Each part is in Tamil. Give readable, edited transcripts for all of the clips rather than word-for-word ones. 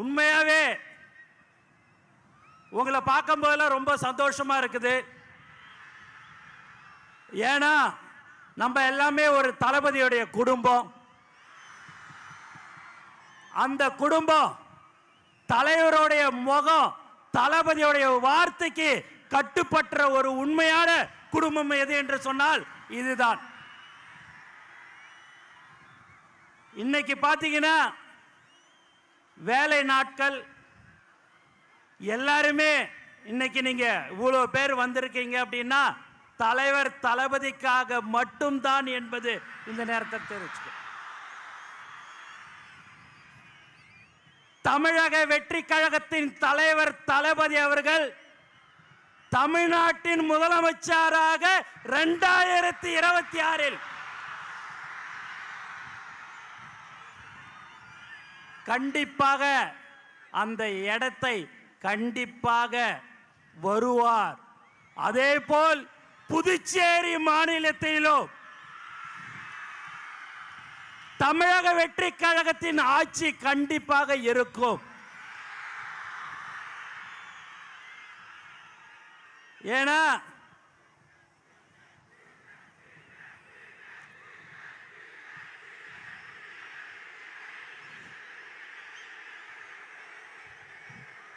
உண்மையாவே உங்களை பார்க்கும் போதெல்லாம் ரொம்ப சந்தோஷமா இருக்குது. ஏன்னா நம்ம எல்லாமே ஒரு தளபதியுடைய குடும்பம். அந்த குடும்பம் தலைவருடைய முகம், தளபதியுடைய வார்த்தைக்கு கட்டுப்பட்ட ஒரு உண்மையான குடும்பம் எது என்று சொன்னால் இதுதான். இன்னைக்கு பாத்தீங்கன்னா வேலை நாட்கள் எல்லாருமே இன்னைக்கு நீங்க இவ்வளவு பேர் வந்திருக்கீங்க அப்படின்னா தலைவர் தளபதிக்காக மட்டும்தான் என்பது இந்த நேரத்தை தெரிவிச்சுக்க. தமிழக வெற்றி கழகத்தின் தலைவர் தளபதி அவர்கள் தமிழ்நாட்டின் முதலமைச்சராக 2026 கண்டிப்பாக அந்த இடத்தை கண்டிப்பாக வருவார். அதே போல் புதுச்சேரி மாநிலத்திலும் தமிழக வெற்றி கழகத்தின் ஆட்சி கண்டிப்பாக இருக்கும். ஏன்னா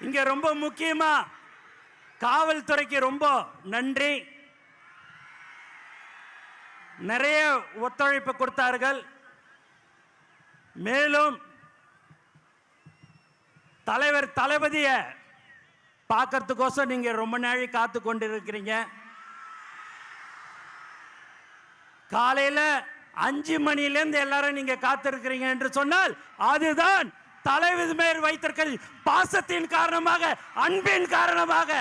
இங்க ரொம்ப முக்கியமா காவல்துறைக்கு ரொம்ப நன்றி. நிறைய ஒத்துழைப்பு கொடுத்தார்கள். மேலும் தலைவர் தளபதியை பார்க்கறதுக்கோசம் நீங்க ரொம்ப நாளை காத்து கொண்டிருக்கிறீங்க. காலையில 5 மணியிலிருந்து எல்லாரும் நீங்க காத்திருக்கிறீங்க என்று சொன்னால் அதுதான் தலைவர் மேல் வைத்திருக்கிற பாசத்தின் காரணமாக, அன்பின் காரணமாக.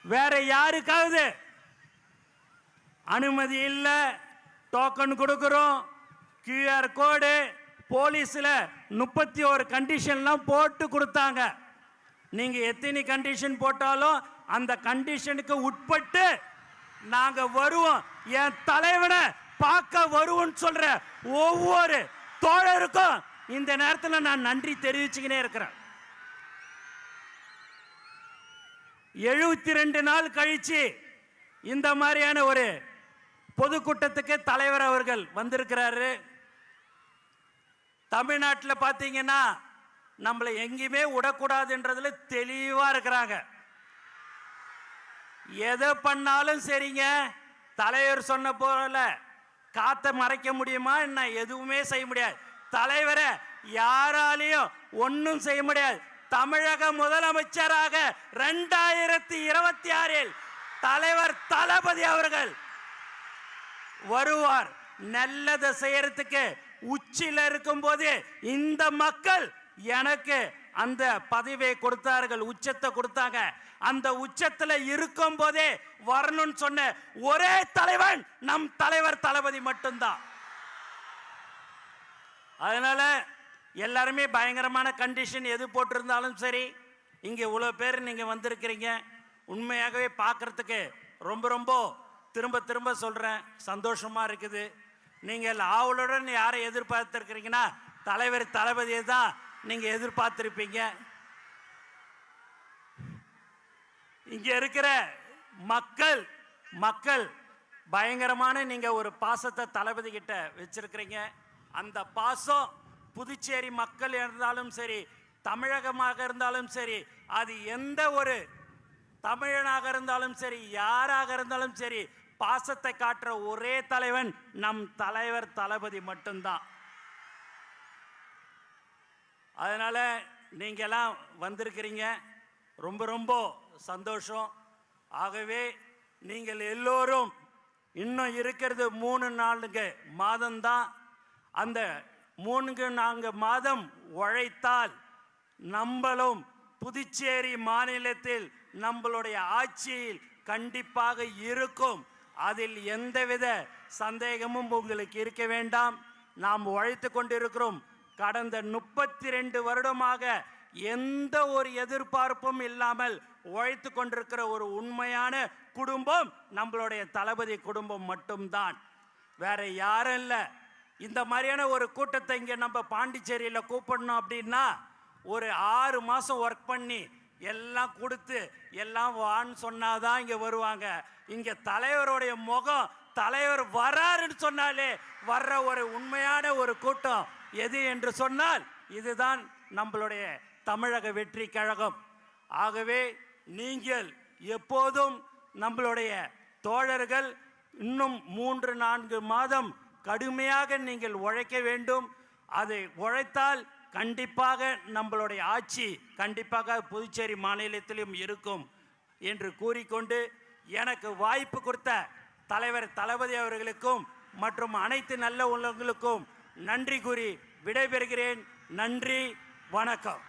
வேற யாருக்காவது அனுமதி இல்லை, டோக்கன் கொடுக்கிறோம், QR கோடு, போலீஸ்ல 31 கண்டிஷன்லாம் போட்டு கொடுத்தாங்க. நீங்க எத்தனை கண்டிஷன் போட்டாலும் அந்த கண்டிஷனுக்கு உட்பட்டு நாங்க வருவோம். என் தலைவனை பார்க்க வருவோம் சொல்ற ஒவ்வொரு தோழருக்கும் இந்த நேரத்தில் நான் நன்றி தெரிவிச்சுக்கினே இருக்கிறேன். 72 நாள் கழிச்சு இந்த மாதிரியான ஒரு பொதுக்கூட்டத்துக்கு தலைவர் அவர்கள் வந்திருக்கிறாரு. தமிழ்நாட்டில் பார்த்தீங்கன்னா நம்மளை எங்கேயுமே விடக்கூடாதுன்றதுல தெளிவா இருக்கிறாங்க. எதை பண்ணாலும் சரிங்க, தலைவர் சொன்ன போல காத்த மறைக்க முடியுமா என்ன? எதுவுமே செய்ய முடியாது. தலைவரை யாராலையும் ஒன்னும் செய்ய முடியாது. தமிழக முதலமைச்சராக 2026 தலைவர் தளபதி அவர்கள் வருவார். நல்லதை செய்யறதுக்கு உச்சியில் இருக்கும் போது இந்த மக்கள் எனக்கு அந்த பதவியை கொடுத்தார்கள், உச்சத்தை கொடுத்தாங்க. அந்த உச்சத்தில் இருக்கும் போதே வரணும்னு சொன்ன ஒரே தலைவன் நம் தலைவர் தளபதி மட்டும்தான். அதனால எல்லாருமே பயங்கரமான கண்டிஷன் எது போட்டிருந்தாலும் சரி, இங்க இவ்வளவு பேர் நீங்க வந்திருக்கிறீங்க. உண்மையாகவே பார்க்கறதுக்கு ரொம்ப ரொம்ப திரும்ப திரும்ப சொல்றேன், சந்தோஷமா இருக்குது. நீங்கள் ஆவலுடன் யாரை எதிர்பார்த்திருக்கிறீங்கன்னா தலைவர் தளபதியை தான் நீங்க எதிர்பார்த்திருப்பீங்க. இங்க இருக்கிற மக்கள் பயங்கரமான நீங்க ஒரு பாசத்தை தளபதி கிட்ட வச்சிருக்கிறீங்க. அந்த பாசம் புதுச்சேரி மக்கள் இருந்தாலும் சரி, தமிழகமாக இருந்தாலும் சரி, அது எந்த ஒரு தமிழனாக இருந்தாலும் சரி, யாராக இருந்தாலும் சரி, பாசத்தை காட்டுற ஒரே தலைவன் நம் தலைவர் தளபதி மட்டும்தான். அதனால நீங்க எல்லாம் வந்திருக்கிறீங்க, ரொம்ப ரொம்ப சந்தோஷம். ஆகவே நீங்கள் எல்லோரும் இன்னும் இருக்கிறது 3-4 மாதம்தான். அந்த 3-4 மாதம் உழைத்தால் நம்மளும் புதுச்சேரி மாநிலத்தில் நம்மளுடைய ஆட்சியில் கண்டிப்பாக இருக்கும். அதில் எந்தவித சந்தேகமும் உங்களுக்கு இருக்க வேண்டாம். நாம் உழைத்து கொண்டிருக்கிறோம். கடந்த 32 வருடமாக எந்த ஒரு எதிர்பார்ப்பும் இல்லாமல் உழைத்து கொண்டிருக்கிற ஒரு உண்மையான குடும்பம் நம்மளுடைய தளபதி குடும்பம் மட்டும்தான், வேற யாரும் இல்லை. இந்த மாதிரியான ஒரு கூட்டத்தை இங்கே நம்ம பாண்டிச்சேரியில் கூப்பிடணும் அப்படின்னா ஒரு 6 மாதம் ஒர்க் பண்ணி எல்லாம் கொடுத்து எல்லாம் வான்னு சொன்னாதான் இங்கே வருவாங்க. இங்கே தலைவருடைய முகம், தலைவர் வராருன்னு சொன்னாலே வர்ற ஒரு உண்மையான ஒரு கூட்டம் எது என்று சொன்னால் இதுதான் நம்மளுடைய தமிழக வெற்றி கழகம். ஆகவே நீங்கள் எப்போதும் நம்மளுடைய தோழர்கள் இன்னும் 3-4 மாதம் கடுமையாக நீங்கள் உழைக்க வேண்டும். அதை உழைத்தால் கண்டிப்பாக நம்மளுடைய ஆட்சி கண்டிப்பாக புதுச்சேரி மாநிலத்திலும் இருக்கும் என்று கூறிக்கொண்டு எனக்கு வாய்ப்பு கொடுத்த தலைவர் தளபதி அவர்களுக்கும் மற்றும் அனைத்து நல்ல உள்ளவங்களுக்கும் நன்றி கூறி விடைபெறுகிறேன். நன்றி, வணக்கம்.